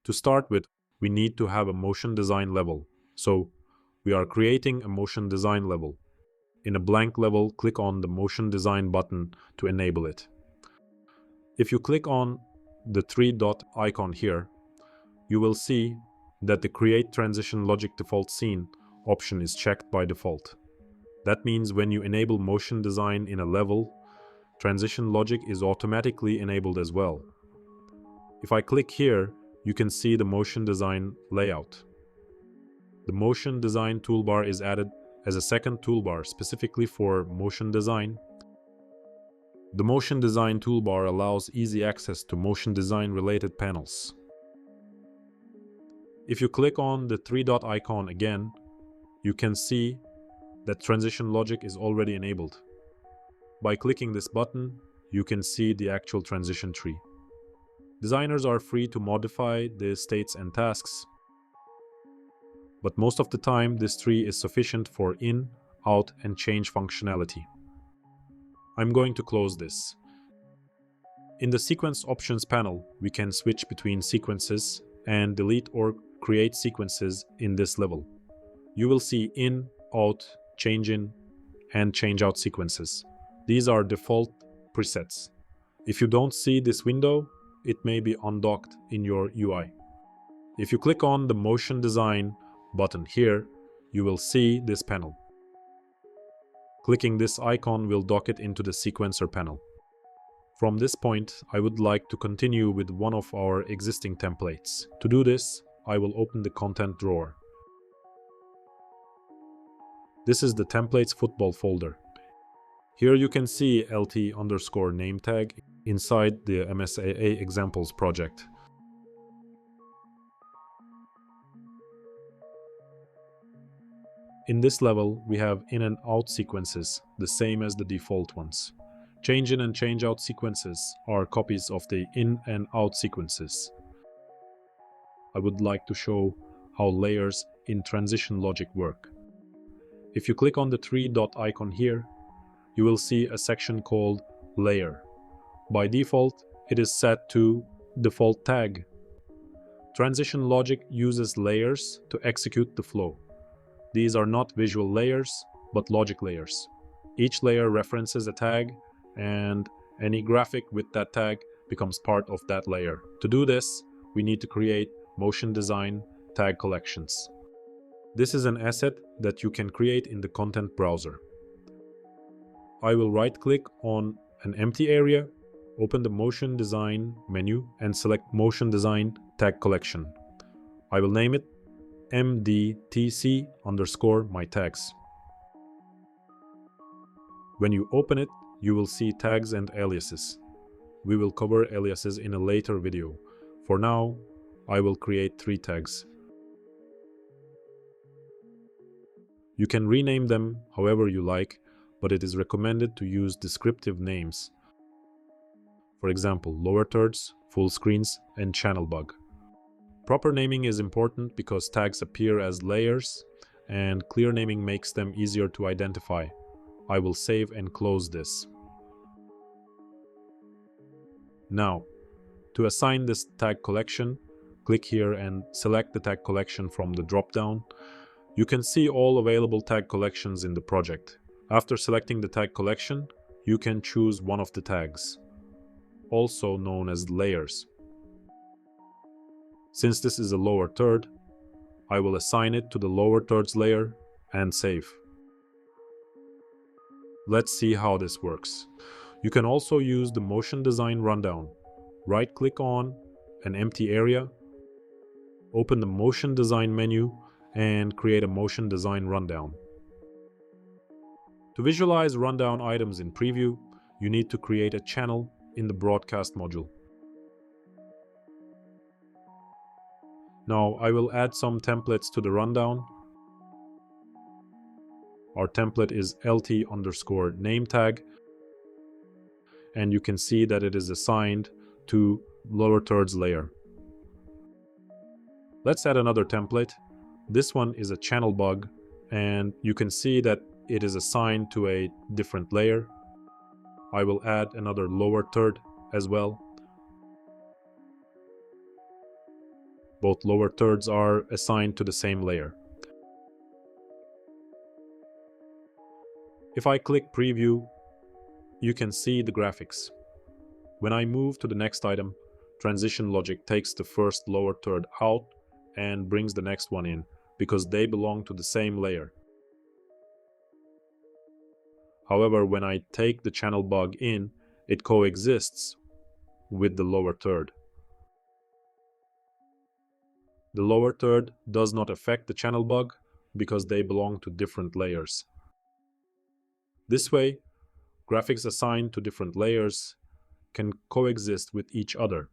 To start with, we need to have a motion design level. So we are creating a motion design level. In a blank level, click on the motion design button to enable it. If you click on the three-dot icon here, you will see that the Create Transition Logic Default Scene option is checked by default. That means when you enable motion design in a level, transition logic is automatically enabled as well. If I click here, you can see the motion design layout. The motion design toolbar is added as a second toolbar specifically for motion design. The motion design toolbar allows easy access to motion design related panels. If you click on the three-dot icon again, you can see that transition logic is already enabled. By clicking this button, you can see the actual transition tree. Designers are free to modify the states and tasks, but most of the time this tree is sufficient for in, out, and change functionality. I'm going to close this. In the Sequence Options panel, we can switch between sequences and delete or create sequences in this level. You will see in, out, change in, and change out sequences. These are default presets. If you don't see this window, it may be undocked in your UI. If you click on the Motion Design button here, you will see this panel. Clicking this icon will dock it into the sequencer panel. From this point, I would like to continue with one of our existing templates. To do this, I will open the content drawer. This is the templates football folder. Here you can see LT_name tag inside the MSAA examples project. In this level, we have in and out sequences, the same as the default ones. Change in and change out sequences are copies of the in and out sequences. I would like to show how layers in transition logic work. If you click on the three-dot icon here, you will see a section called Layer. By default, it is set to default tag. Transition logic uses layers to execute the flow. These are not visual layers, but logic layers. Each layer references a tag, and any graphic with that tag becomes part of that layer. To do this, we need to create motion design tag collections. This is an asset that you can create in the content browser. I will right-click on an empty area, open the Motion Design menu, and select Motion Design Tag Collection. I will name it MDTC_mytags. When you open it, you will see tags and aliases. We will cover aliases in a later video. For now, I will create 3 tags. You can rename them however you like, but it is recommended to use descriptive names. For example, lower thirds, full screens, and channel bug. Proper naming is important because tags appear as layers, and clear naming makes them easier to identify. I will save and close this. Now, to assign this tag collection, click here and select the tag collection from the drop-down. You can see all available tag collections in the project. After selecting the tag collection, you can choose one of the tags, also known as layers. Since this is a lower third, I will assign it to the lower thirds layer and save. Let's see how this works. You can also use the Motion Design rundown. Right-click on an empty area, open the Motion Design menu, and create a Motion Design rundown. To visualize rundown items in preview, you need to create a channel in the broadcast module. Now I will add some templates to the rundown. Our template is LT_name tag, and you can see that it is assigned to lower thirds layer. Let's add another template. This one is a channel bug, and you can see that it is assigned to a different layer. I will add another lower third as well. Both lower thirds are assigned to the same layer. If I click Preview, you can see the graphics. When I move to the next item, transition logic takes the first lower third out and brings the next one in, because they belong to the same layer. However, when I take the channel bug in, it coexists with the lower third. The lower third does not affect the channel bug because they belong to different layers. This way, graphics assigned to different layers can coexist with each other.